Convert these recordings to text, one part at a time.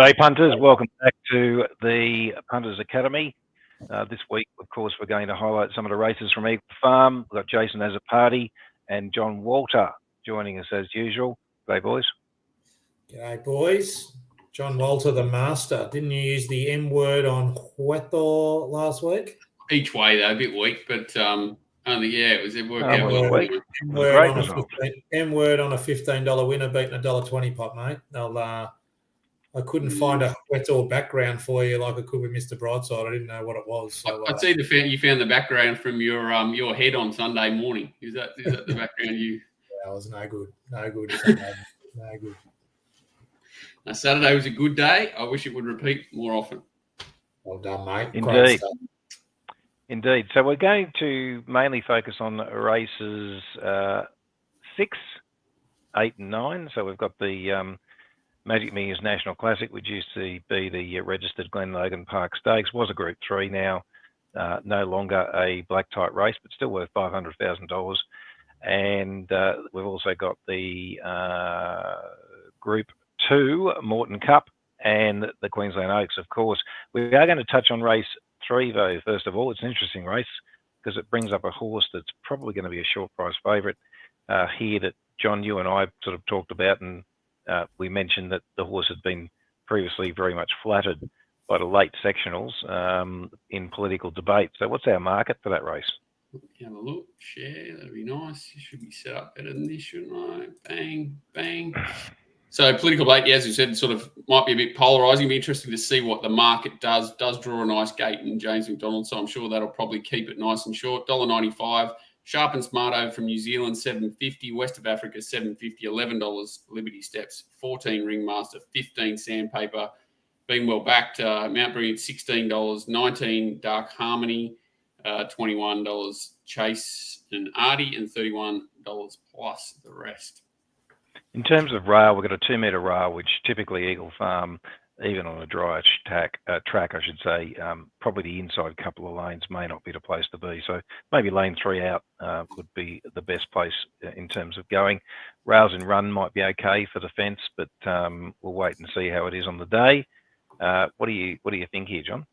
G'day, punters. Welcome back to the Punters Academy. This week, of course, we're going to highlight some of the races from Eagle Farm. We've got Jason as a party and John Walter joining us as usual. G'day, boys. G'day, boys. John Walter, the master. Didn't you use the M word on Hueto last week? Each way, though, a bit weak, but it worked out well. M word on a $15 winner beating $1.20 pot, mate. I couldn't find a Hueto background for you like I could with Mr. Brightside. I didn't know what it was. So, I see you found the background from your head on Sunday morning. Is that the background you? Yeah, it was no good. No good. Sunday. No good. Now, Saturday was a good day. I wish it would repeat more often. Well done, mate. Indeed. So we're going to mainly focus on races 6, 8 and 9. So we've got the Magic Millions National Classic, which used to be the registered Glen Logan Park Stakes, was a Group 3 now, no longer a black type race, but still worth $500,000. And we've also got the Group 2 Moreton Cup and the Queensland Oaks, of course. We are going to touch on race 3, though. First of all, it's an interesting race because it brings up a horse that's probably going to be a short price favourite here that, John, you and I sort of talked about, and we mentioned that the horse had been previously very much flattered by the late sectionals in political debate. So what's our market for that race? Have a look, share, that'd be nice. You should be set up better than this, shouldn't I? Bang, bang. So political debate, as you said, sort of might be a bit polarising. It'll be interesting to see what the market does. Does draw a nice gate in James McDonald, so I'm sure that'll probably keep it nice and short. $1.95. Sharp and Smarto from New Zealand, $7.50. West of Africa, $7.50. $11 Liberty Steps, 14 Ringmaster, 15 Sandpaper. Being well backed. Mount Brilliant, $16. 19 Dark Harmony, $21 Chase and Artie, and $31 plus the rest. In terms of rail, we've got a 2 metre rail, which typically Eagle Farm, even on a dry track, I should say, probably the inside couple of lanes may not be the place to be. So maybe lane 3 out would be the best place in terms of going. Rails and run might be okay for the fence, but we'll wait and see how it is on the day. What do you think here, John?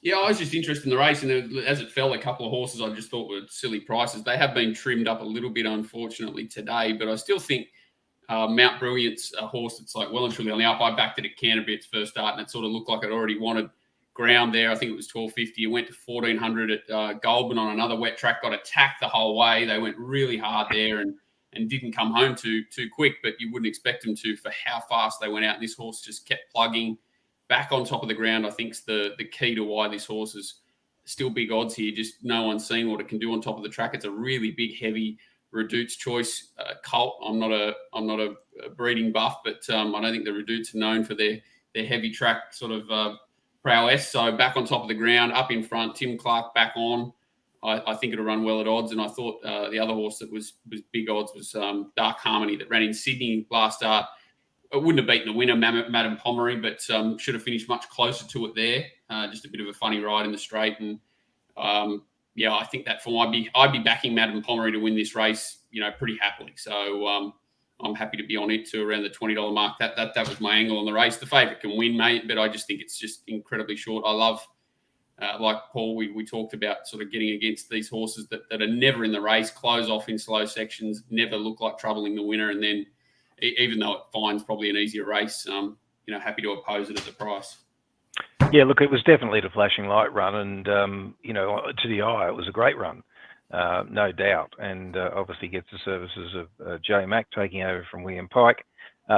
Yeah, I was just interested in the race, and as it fell, a couple of horses I just thought were silly prices. They have been trimmed up a little bit, unfortunately, today, but I still think Mount Brilliant's a horse that's like well and truly on the up. I backed it at Canterbury its first start, and it sort of looked like it already wanted ground there. I think it was $12.50. It went to 1400 at Goulburn on another wet track, got attacked the whole way. They went really hard there and didn't come home too quick, but you wouldn't expect them to for how fast they went out. And this horse just kept plugging back on top of the ground. I think is the key to why this horse is still big odds here. Just no one's seen what it can do on top of the track. It's a really big, heavy Redout's Choice colt. I'm not a breeding buff, but I don't think the Redouts are known for their heavy track sort of prowess. So back on top of the ground, up in front, Tim Clark back on. I think it'll run well at odds. And I thought the other horse that was big odds was Dark Harmony that ran in Sydney last start. It wouldn't have beaten the winner, Madame Pommery, but should have finished much closer to it there. Just a bit of a funny ride in the straight. And yeah, I think that form, I'd be backing Madame Pommery to win this race, pretty happily. So I'm happy to be on it to around the $20 mark. That was my angle on the race. The favourite can win, mate, but I just think it's just incredibly short. I love, like Paul, we talked about sort of getting against these horses that are never in the race, close off in slow sections, never look like troubling the winner, and then even though it finds probably an easier race, happy to oppose it at the price. Yeah, look, it was definitely the flashing light run, and to the eye, it was a great run, no doubt, and obviously gets the services of J Mac taking over from William Pike.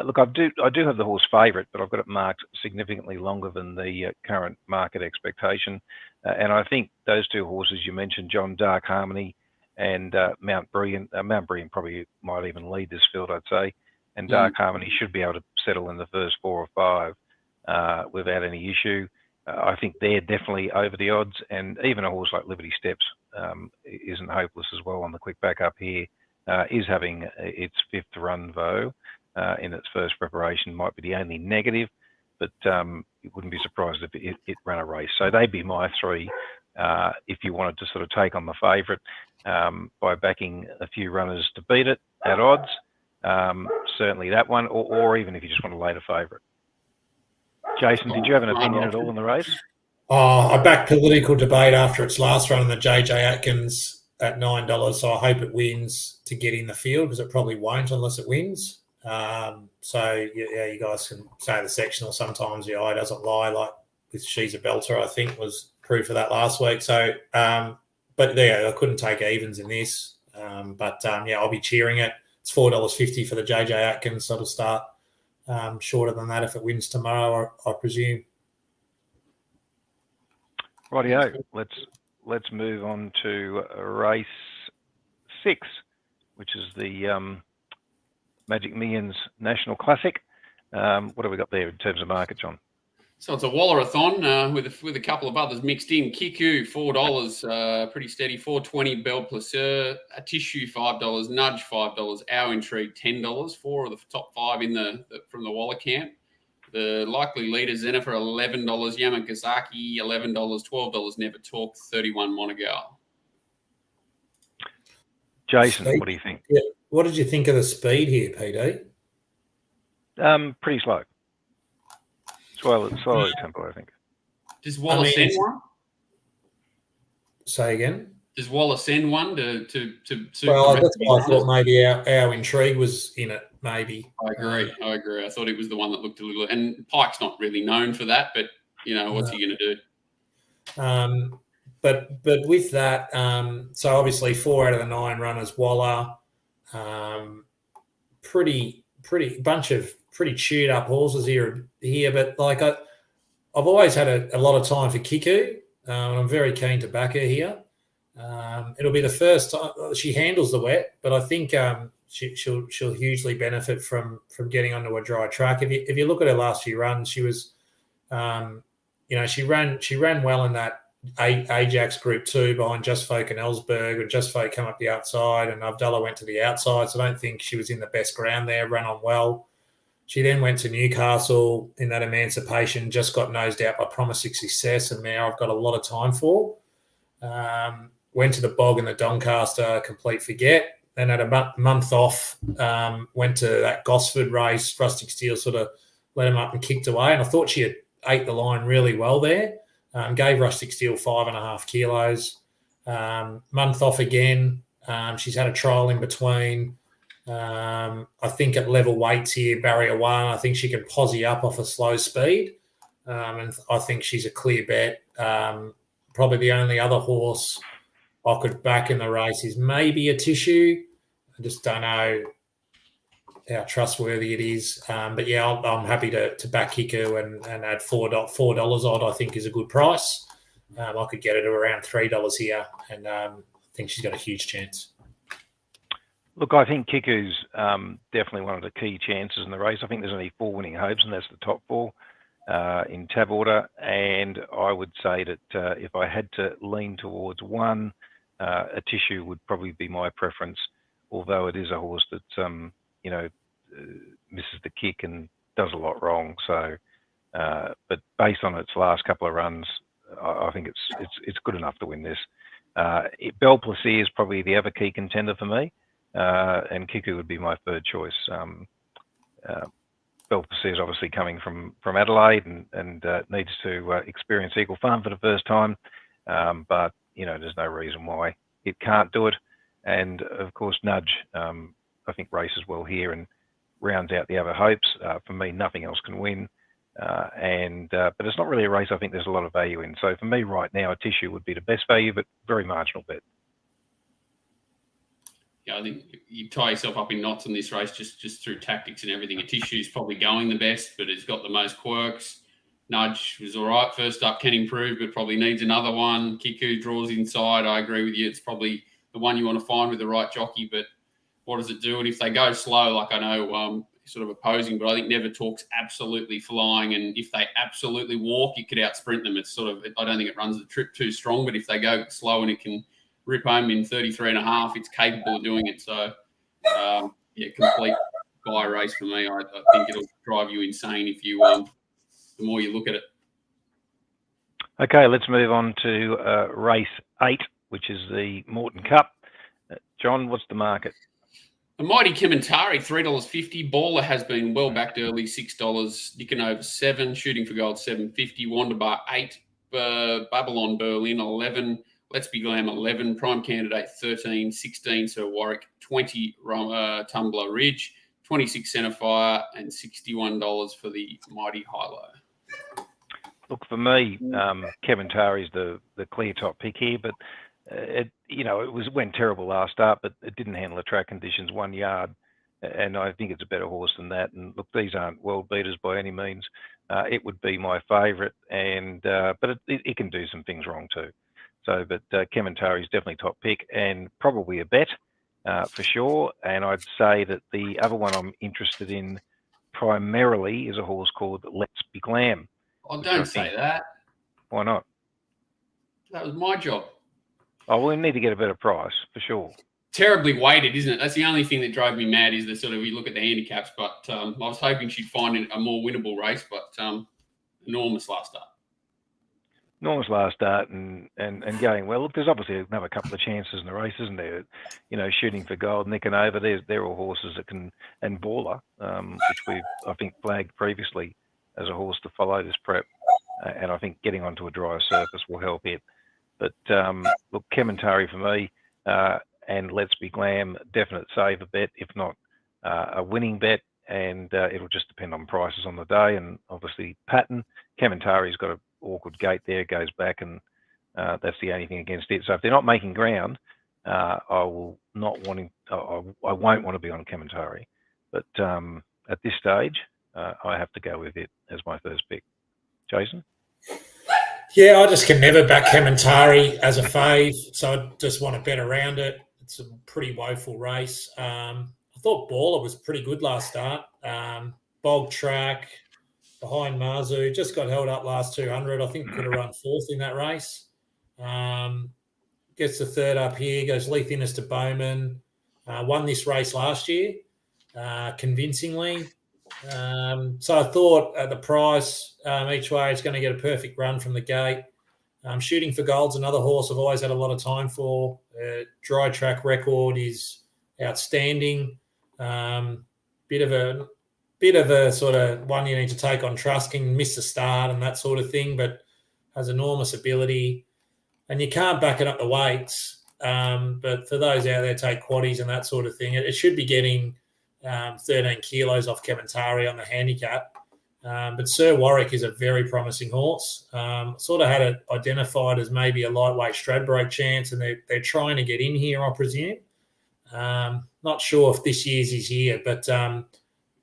Look, I do have the horse favourite, but I've got it marked significantly longer than the current market expectation, and I think those two horses you mentioned, John, Dark Harmony and Mount Brilliant. Mount Brilliant probably might even lead this field, I'd say, and Dark Harmony should be able to settle in the first 4 or 5 without any issue. I think they're definitely over the odds, and even a horse like Liberty Steps isn't hopeless as well on the quick back up here. Is having its 5th run, though, in its first preparation. Might be the only negative, but you wouldn't be surprised if it ran a race. So they'd be my 3 if you wanted to sort of take on the favourite by backing a few runners to beat it at odds. Certainly that one, or even if you just want to lay the favourite. Jason, did you have an opinion at all on the race? I backed Political Debate after its last run in the JJ Atkins at $9, so I hope it wins to get in the field, because it probably won't unless it wins. So yeah, you guys can say the sectional. Sometimes the eye doesn't lie, like with She's a Belter, I think was proof of that last week. So, but yeah, I couldn't take evens in this. Yeah, I'll be cheering it. It's $4.50 for the JJ Atkins, so it'll start shorter than that if it wins tomorrow, I presume. Rightio. Let's move on to race 6, which is the Magic Millions National Classic. What have we got there in terms of market, John? So it's a Waller-a-thon with a couple of others mixed in. Kiku, $4, pretty steady. $4.20 Belle Placeur, a Tissue $5, Nudge $5, Our Intrigue $10. 4 of the top 5 in from the Waller camp. The likely leader Zennifer $11, Yamakazaki $11, $12 Never Talk, 31 Monegal. Jason, Speed. what do you think? Yeah. What did you think of the speed here, PD? Pretty slow. Slow tempo, I think. Does Waller send one? Say again? Does Waller send one to well, that's why I thought maybe our Intrigue was in it, maybe. I agree. I thought it was the one that looked a little... And Pike's not really known for that, but, what's he going to do? But with that, so obviously 4 out of the 9 runners, Waller, pretty bunch of pretty chewed up horses here. But like I've always had a lot of time for Kiku, and I'm very keen to back her here. It'll be the first time she handles the wet, but I think she'll hugely benefit from getting onto a dry track. If you look at her last few runs, she was, she ran well in that Ajax Group 2 behind Just Folk and Ellsberg, and Just Folk come up the outside, and Abdullah went to the outside. So I don't think she was in the best ground there. Ran on well. She then went to Newcastle in that Emancipation, just got nosed out by Promising Success, and now I've got a lot of time for. Went to the Bog in the Doncaster, complete forget. Then had a month off, went to that Gosford race. Rustic Steel sort of let him up and kicked away, and I thought she had ate the line really well there. Gave Rustic Steel 5.5 kilos. Month off again. She's had a trial in between. I think at level weights here, barrier 1, I think she can posse up off a slow speed. And I think she's a clear bet. Probably the only other horse I could back in the race is maybe a Tissue. I just don't know how trustworthy it is. But yeah, I'm happy to back Kiku and add $4 odd, I think is a good price. I could get it at around $3 here, and I think she's got a huge chance. Look, I think Kiku's definitely one of the key chances in the race. I think there's only 4 winning hopes, and that's the top 4 in tab order. And I would say that if I had to lean towards one, a Tissue would probably be my preference, although it is a horse that, misses the kick and does a lot wrong. So, but based on its last couple of runs, I think it's good enough to win this. Belle Placeur is probably the other key contender for me. And Kiku would be my third choice. Belle Placeur is obviously coming from Adelaide and needs to experience Eagle Farm for the first time. But, there's no reason why it can't do it. And, of course, Nudge, I think, races well here and rounds out the other hopes. For me, nothing else can win. But it's not really a race I think there's a lot of value in. So for me right now, a Tissue would be the best value, but very marginal bet. I think you tie yourself up in knots in this race just through tactics and everything. A Tissue is probably going the best, but it's got the most quirks. Nudge was all right first up, can improve, but probably needs another one. Kiku draws inside. I agree with you. It's probably the one you want to find with the right jockey, but what does it do? And if they go slow, like I know sort of opposing, but I think Never Talk's absolutely flying, and if they absolutely walk, it could out-sprint them. It's sort of, I don't think it runs the trip too strong, but if they go slow and it can rip home in 33.5, it's capable of doing it. So, complete buy race for me. I think it'll drive you insane if you, the more you look at it. Okay, let's move on to race 8, which is the Moreton Cup. John, what's the market? A Mighty Kementari, $3.50. Baller has been well backed early, $6. Nicanova, 7. Shooting for Gold, $7.50. Wanderbar, 8. Babylon Berlin, 11. Let's Be Glam, 11. Prime Candidate, 13. 16, Sir Warwick. 20, Tumbler Ridge. 26, Centerfire. And $61 for the Mighty Hilo. Look, for me, Kementari's the clear top pick here, but it went terrible last start, but it didn't handle the track conditions 1 yard, and I think it's a better horse than that. And look, these aren't world beaters by any means. It would be my favourite, and but it can do some things wrong too. So, but Kementari is definitely top pick and probably a bet for sure. And I'd say that the other one I'm interested in primarily is a horse called Let's Be Glam. Oh, don't say that. Why not? That was my job. Oh, well, we need to get a better price for sure. Terribly weighted, isn't it? That's the only thing that drove me mad is the sort of, you look at the handicaps, but I was hoping she'd find a more winnable race, but enormous last start. Enormous last start and going well. Look, there's obviously another couple of chances in the race, isn't there? Shooting for Gold, Nicanova, they're all horses that can, and Baller, which we've, I think, flagged previously as a horse to follow this prep. And I think getting onto a drier surface will help it. But look, Kementari for me, and Let's Be Glam, definite saver bet, if not a winning bet. And it'll just depend on prices on the day. And obviously, pattern. Kementari's got an awkward gate there, goes back, and that's the only thing against it. So if they're not making ground, I won't want to be on Kementari. But at this stage, I have to go with it as my first pick. Jason? Yeah, I just can never back Kementari as a fave, so I just want to bet around it. It's a pretty woeful race. I thought Baller was pretty good last start. Bog track, behind Marzu, just got held up last 200. I think could have run fourth in that race. Gets the third up here, goes Leith Innes to Bowman. Won this race last year convincingly. So I thought at the price, each way, it's going to get a perfect run from the gate. Shooting for Gold's another horse I've always had a lot of time for. Dry track record is outstanding. Bit of a sort of one you need to take on trust. Can miss the start and that sort of thing, but has enormous ability. And you can't back it up the weights. But for those out there, take quaddies and that sort of thing. It should be getting 13 kilos off Kementari on the handicap. But Sir Warwick is a very promising horse. Sort of had it identified as maybe a lightweight Stradbroke chance, and they're trying to get in here, I presume. Not sure if this year's his year, but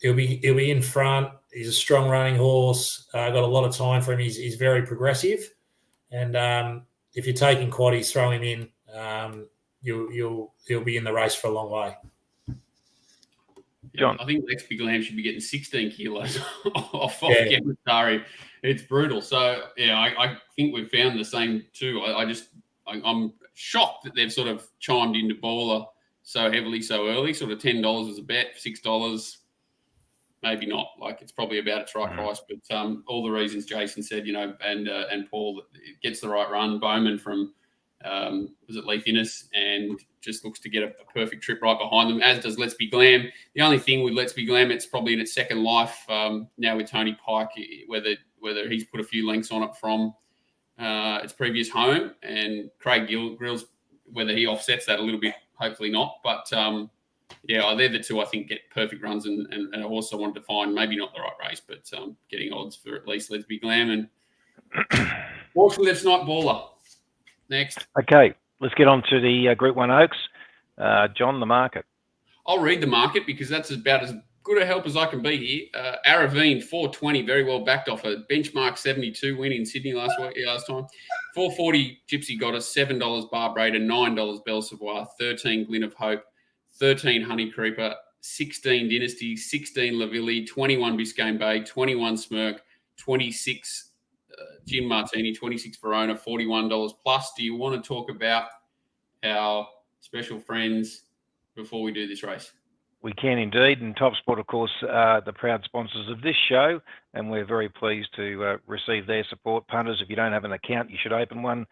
he'll be in front. He's a strong running horse. Got a lot of time for him. He's very progressive, and if you're taking quaddies, throw him in. He'll be in the race for a long way. John, I think Let's Be Glam should be getting 16 kilos off Kementari. It's brutal. So yeah, I think we've found the same too. I'm shocked that they've sort of chimed into Baller so heavily so early. Sort of $10 as a bet, $6. Maybe not. Like, it's probably about its right price, but all the reasons Jason said, and Paul, that it gets the right run. Bowman from was it Leith Innes, and just looks to get a perfect trip right behind them, as does Let's Be Glam. The only thing with Let's Be Glam, it's probably in its second life now with Tony Pike, whether he's put a few lengths on it from its previous home, and Craig Grills, whether he offsets that a little bit, hopefully not. But yeah, they're the two I think get perfect runs, and I also wanted to find maybe not the right race, but getting odds for at least Let's Be Glam. And fortunately, that's not Baller. Next. Okay, let's get on to the Group 1 Oaks. John, the market. I'll read the market because that's about as good a help as I can be here. Aravine, 420, very well backed off a benchmark 72 win in Sydney last time. 440 Gypsy Goddess, $7 Bar Braider, $9 Belle Savoie, 13 Glyn of Hope, 13 Honey Creeper, 16 Dynasty, 16 Lavilli, 21 Biscayne Bay, 21 Smirk, 26 Gin Martini, 26 Verona, $41 plus. Do you want to talk about our special friends before we do this race? We can indeed, and Top Sport, of course, are the proud sponsors of this show, and we're very pleased to receive their support. Punters, if you don't have an account, you should open one.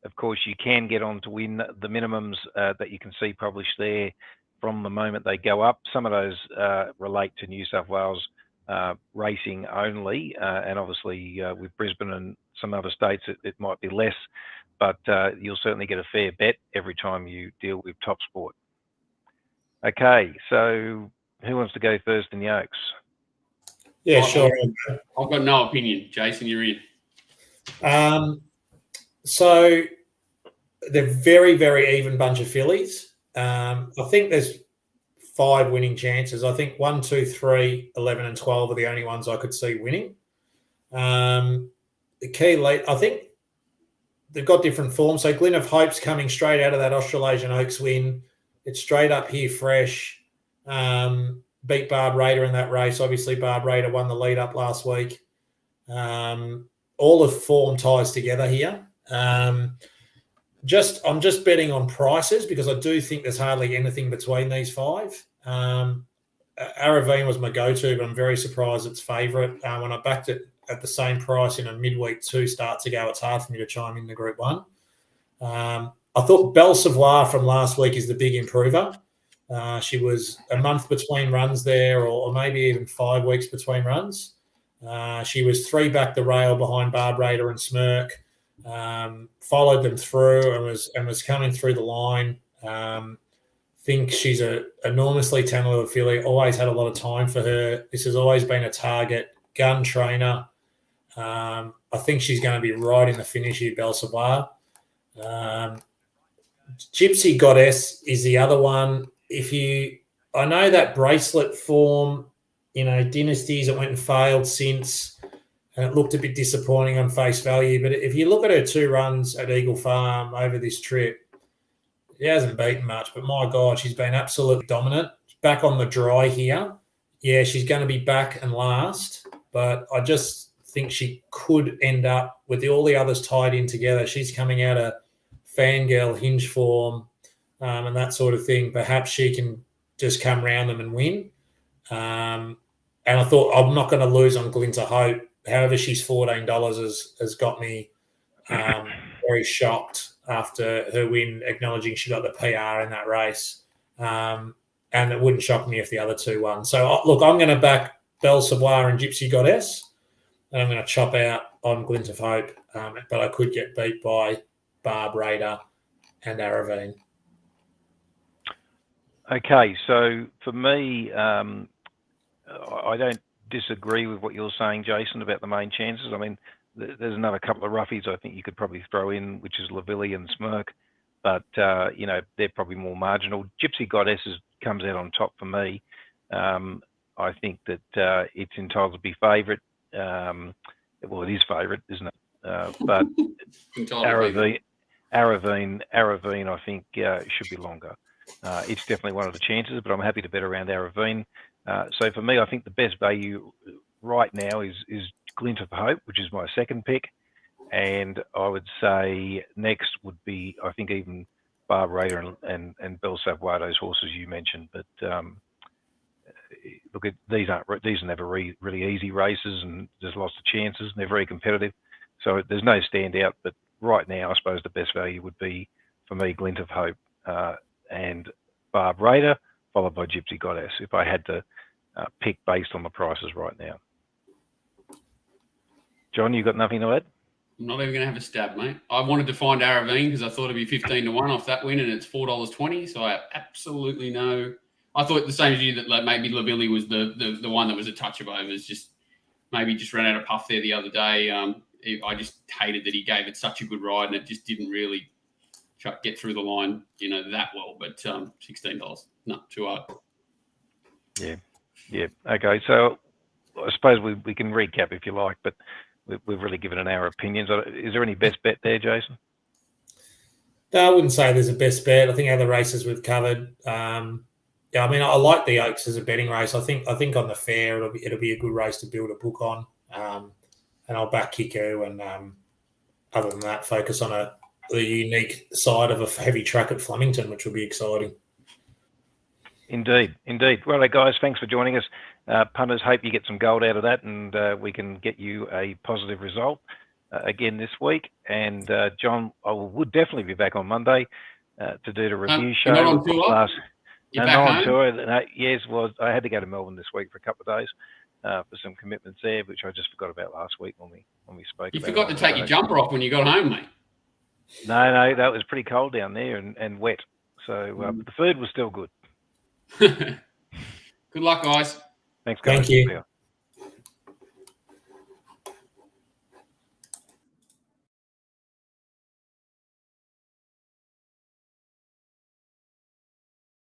Of course, you can get on to win the minimums that you can see published there from the moment they go up. Some of those relate to New South Wales racing only, and obviously with Brisbane and some other states it might be less, but you'll certainly get a fair bet every time you deal with Top Sport. Okay, so who wants to go first in the Oaks? Yeah, sure. I've got no opinion. Jason, you're in. So they're very, very even bunch of fillies. I think there's 5 winning chances. I think 1, 2, 3, 11 and 12 are the only ones I could see winning. The key lead, I think they've got different forms. So Glyn of Hope's coming straight out of that Australasian Oaks win. It's straight up here fresh. Beat Barb Raider in that race. Obviously, Barb Raider won the lead up last week. All the form ties together here. I'm just betting on prices because I do think there's hardly anything between these 5. Aravine was my go-to, but I'm very surprised it's favourite. When I backed it at the same price in a midweek 2 starts ago, it's hard for me to chime in the Group 1. I thought Belle Savoir from last week is the big improver. She was a month between runs there, or maybe even 5 weeks between runs. She was 3 back the rail behind Barb Raider and Smirk. Followed them through and was coming through the line. Think she's a enormously talented filly. Always had a lot of time for her. This has always been a target gun trainer. I think she's going to be right in the finish here, Belle Savoir. Gypsy Goddess is the other one. I know that bracelet form, dynasties, it went and failed since, and it looked a bit disappointing on face value. But if you look at her 2 runs at Eagle Farm over this trip, she hasn't beaten much, but my God, she's been absolutely dominant. Back on the dry here. Yeah, she's going to be back and last, but I just think she could end up with all the others tied in together. She's coming out of Fangirl hinge form and that sort of thing. Perhaps she can just come round them and win. And I thought I'm not going to lose on Glinter Hope. However, she's $14 has got me very shocked after her win, acknowledging she got the PR in that race. And it wouldn't shock me if the other 2 won. So, look, I'm going to back Belle Savoir and Gypsy Goddess, and I'm going to chop out on Glint of Hope, but I could get beat by Barb Raider and Aravine. Okay, so for me, I don't disagree with what you're saying, Jason, about the main chances. I mean, there's another couple of roughies I think you could probably throw in, which is Lavilli and Smirk, but they're probably more marginal. Gypsy Goddess comes out on top for me. I think that it's entitled to be favourite. Well, it is favourite, isn't it? But Aravine, I think should be longer. It's definitely one of the chances, but I'm happy to bet around Aravine. So for me, I think the best value right now is Glint of Hope, which is my second pick. And I would say next would be, I think, even Barb Raider and Belle Savoir, those horses you mentioned. But look, these are never really easy races, and there's lots of chances, and they're very competitive. So there's no standout. But right now, I suppose the best value would be, for me, Glint of Hope and Barb Raider, followed by Gypsy Goddess, if I had to pick based on the prices right now. John, you got nothing to add? I'm not even going to have a stab, mate. I wanted to find Aravine because I thought it'd be 15 to 1 off that win, and it's $4.20. So I have absolutely no. I thought the same as you that like maybe Lavilli was the one that was a touch of overs. Just maybe just ran out of puff there the other day. I just hated that he gave it such a good ride, and it just didn't really get through the line, that well. But $16, no, too hard. Yeah. Okay, so I suppose we can recap if you like, but we've really given an our opinions. Is there any best bet there, Jason? No, I wouldn't say there's a best bet. I think other races we've covered. I mean, I like the Oaks as a betting race. I think on the fair it'll be a good race to build a book on. And I'll back Kiku, and other than that, focus on the unique side of a heavy track at Flemington, which will be exciting. Indeed. Well, guys, thanks for joining us. Punters, hope you get some gold out of that, and we can get you a positive result again this week. And John, I would definitely be back on Monday to do the review show. Not on tour? You're no, back on home? tour. No, yes, I had to go to Melbourne this week for a couple of days for some commitments there, which I just forgot about last week when we spoke. You about forgot to take your jumper off when you got home, mate. No, that was pretty cold down there and wet. So but the food was still good. Good luck, guys. Thanks, guys. Thank you.